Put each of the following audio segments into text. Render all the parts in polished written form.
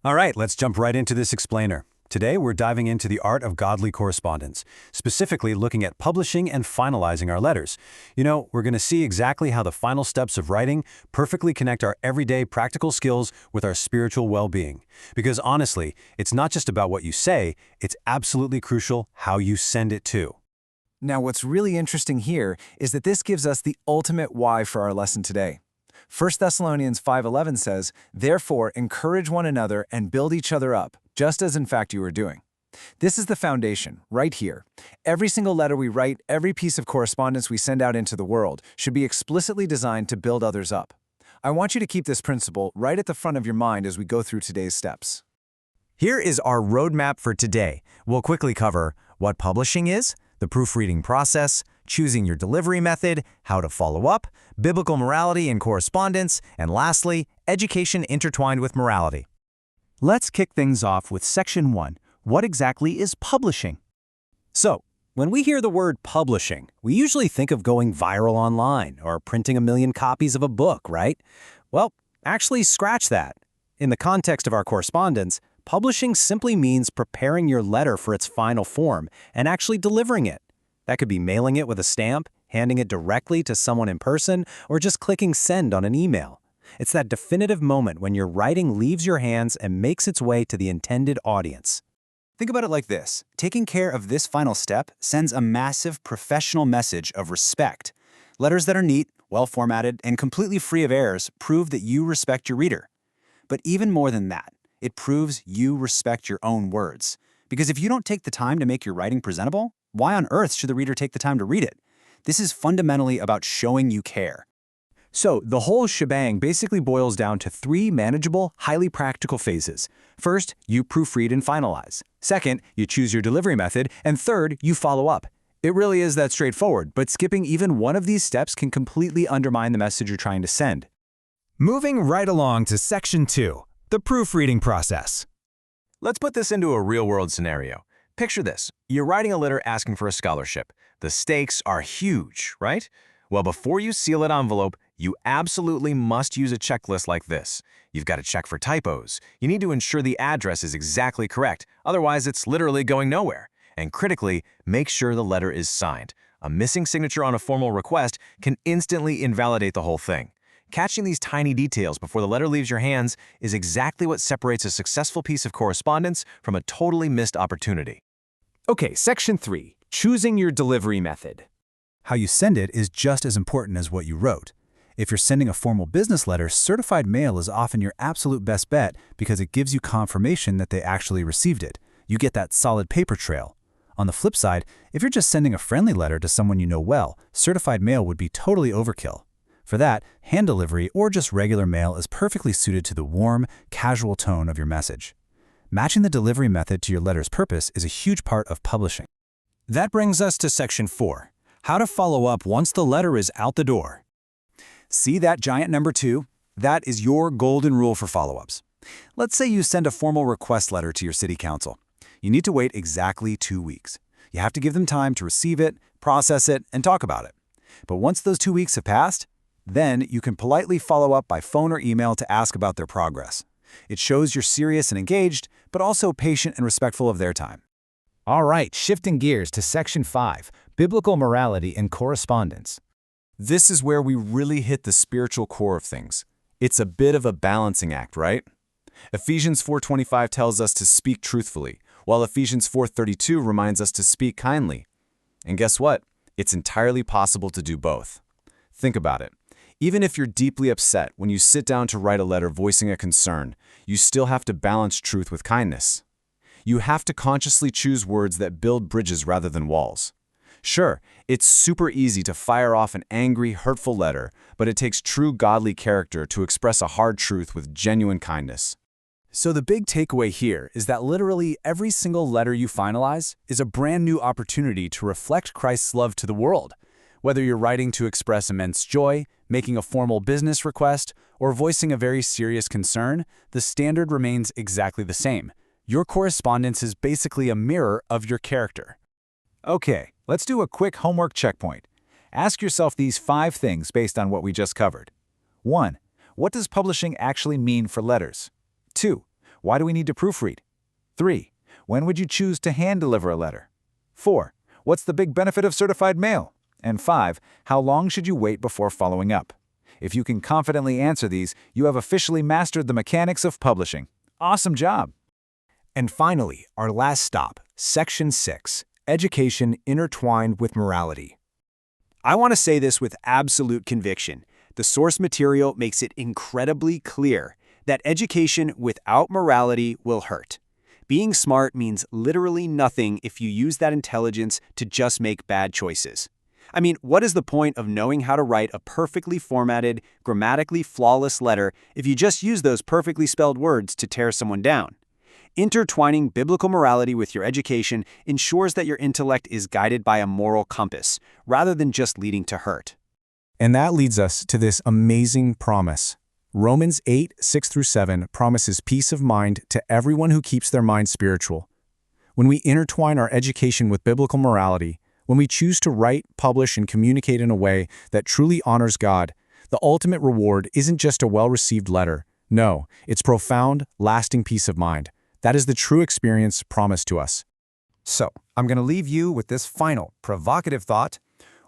All right, let's jump right into this explainer. Today, we're diving into the art of godly correspondence, specifically looking at publishing and finalizing our letters. We're going to see exactly how the final steps of writing perfectly connect our everyday practical skills with our spiritual well-being. Because honestly, it's not just about what you say, it's absolutely crucial how you send it too. Now, what's really interesting here is that this gives us the ultimate why for our lesson today. 1 Thessalonians 5:11 says, "Therefore, encourage one another and build each other up, just as in fact you are doing." This is the foundation, right here. Every single letter we write, every piece of correspondence we send out into the world should be explicitly designed to build others up. I want you to keep this principle right at the front of your mind as we go through today's steps. Here is our roadmap for today. We'll quickly cover what publishing is, the proofreading process, choosing your delivery method, how to follow up, biblical morality in correspondence, and lastly, education intertwined with morality. Let's kick things off with Section 1. What exactly is publishing? So, when we hear the word publishing, we usually think of going viral online or printing a million copies of a book, right? Well, actually scratch that. In the context of our correspondence, publishing simply means preparing your letter for its final form and actually delivering it. That could be mailing it with a stamp, handing it directly to someone in person, or just clicking send on an email. It's that definitive moment when your writing leaves your hands and makes its way to the intended audience. Think about it like this. Taking care of this final step sends a massive professional message of respect. Letters that are neat, well-formatted, and completely free of errors prove that you respect your reader. But even more than that, it proves you respect your own words. Because if you don't take the time to make your writing presentable, why on earth should the reader take the time to read it? This is fundamentally about showing you care. So, the whole shebang basically boils down to 3 manageable, highly practical phases. First, you proofread and finalize. Second, you choose your delivery method. And third, you follow up. It really is that straightforward, but skipping even one of these steps can completely undermine the message you're trying to send. Moving right along to Section 2, the proofreading process. Let's put this into a real-world scenario. Picture this. You're writing a letter asking for a scholarship. The stakes are huge, right? Well, before you seal that envelope, you absolutely must use a checklist like this. You've got to check for typos. You need to ensure the address is exactly correct. Otherwise, it's literally going nowhere. And critically, make sure the letter is signed. A missing signature on a formal request can instantly invalidate the whole thing. Catching these tiny details before the letter leaves your hands is exactly what separates a successful piece of correspondence from a totally missed opportunity. Okay, Section 3. Choosing your delivery method. How you send it is just as important as what you wrote. If you're sending a formal business letter, certified mail is often your absolute best bet because it gives you confirmation that they actually received it. You get that solid paper trail. On the flip side, if you're just sending a friendly letter to someone you know well, certified mail would be totally overkill. For that, hand delivery or just regular mail is perfectly suited to the warm, casual tone of your message. Matching the delivery method to your letter's purpose is a huge part of publishing. That brings us to Section 4, how to follow up once the letter is out the door. See that giant number 2? That is your golden rule for follow-ups. Let's say you send a formal request letter to your city council. You need to wait exactly 2 weeks. You have to give them time to receive it, process it, and talk about it. But once those 2 weeks have passed, then you can politely follow up by phone or email to ask about their progress. It shows you're serious and engaged, but also patient and respectful of their time. All right, shifting gears to Section 5, biblical morality in correspondence. This is where we really hit the spiritual core of things. It's a bit of a balancing act, right? Ephesians 4:25 tells us to speak truthfully, while Ephesians 4:32 reminds us to speak kindly. And guess what? It's entirely possible to do both. Think about it. Even if you're deeply upset when you sit down to write a letter voicing a concern, you still have to balance truth with kindness. You have to consciously choose words that build bridges rather than walls. Sure, it's super easy to fire off an angry, hurtful letter, but it takes true godly character to express a hard truth with genuine kindness. So the big takeaway here is that literally every single letter you finalize is a brand new opportunity to reflect Christ's love to the world. Whether you're writing to express immense joy, making a formal business request, or voicing a very serious concern, the standard remains exactly the same. Your correspondence is basically a mirror of your character. Okay, let's do a quick homework checkpoint. Ask yourself these 5 things based on what we just covered. 1. What does publishing actually mean for letters? 2. Why do we need to proofread? 3. When would you choose to hand-deliver a letter? 4. What's the big benefit of certified mail? And 5. How long should you wait before following up? If you can confidently answer these, you have officially mastered the mechanics of publishing. Awesome job! And finally, our last stop, Section 6, Education Intertwined with Morality. I want to say this with absolute conviction. The source material makes it incredibly clear that education without morality will hurt. Being smart means literally nothing if you use that intelligence to just make bad choices. I mean, what is the point of knowing how to write a perfectly formatted, grammatically flawless letter if you just use those perfectly spelled words to tear someone down? Intertwining biblical morality with your education ensures that your intellect is guided by a moral compass, rather than just leading to hurt. And that leads us to this amazing promise. Romans 8:6-7 promises peace of mind to everyone who keeps their mind spiritual. When we intertwine our education with biblical morality, when we choose to write, publish, and communicate in a way that truly honors God, the ultimate reward isn't just a well-received letter. No, it's profound, lasting peace of mind. That is the true experience promised to us. So, I'm going to leave you with this final, provocative thought.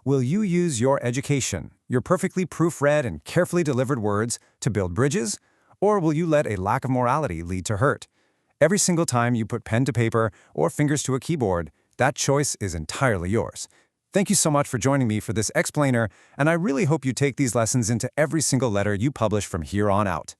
Will you use your education, your perfectly proofread and carefully delivered words, to build bridges? Or will you let a lack of morality lead to hurt? Every single time you put pen to paper or fingers to a keyboard, that choice is entirely yours. Thank you so much for joining me for this explainer, and I really hope you take these lessons into every single letter you publish from here on out.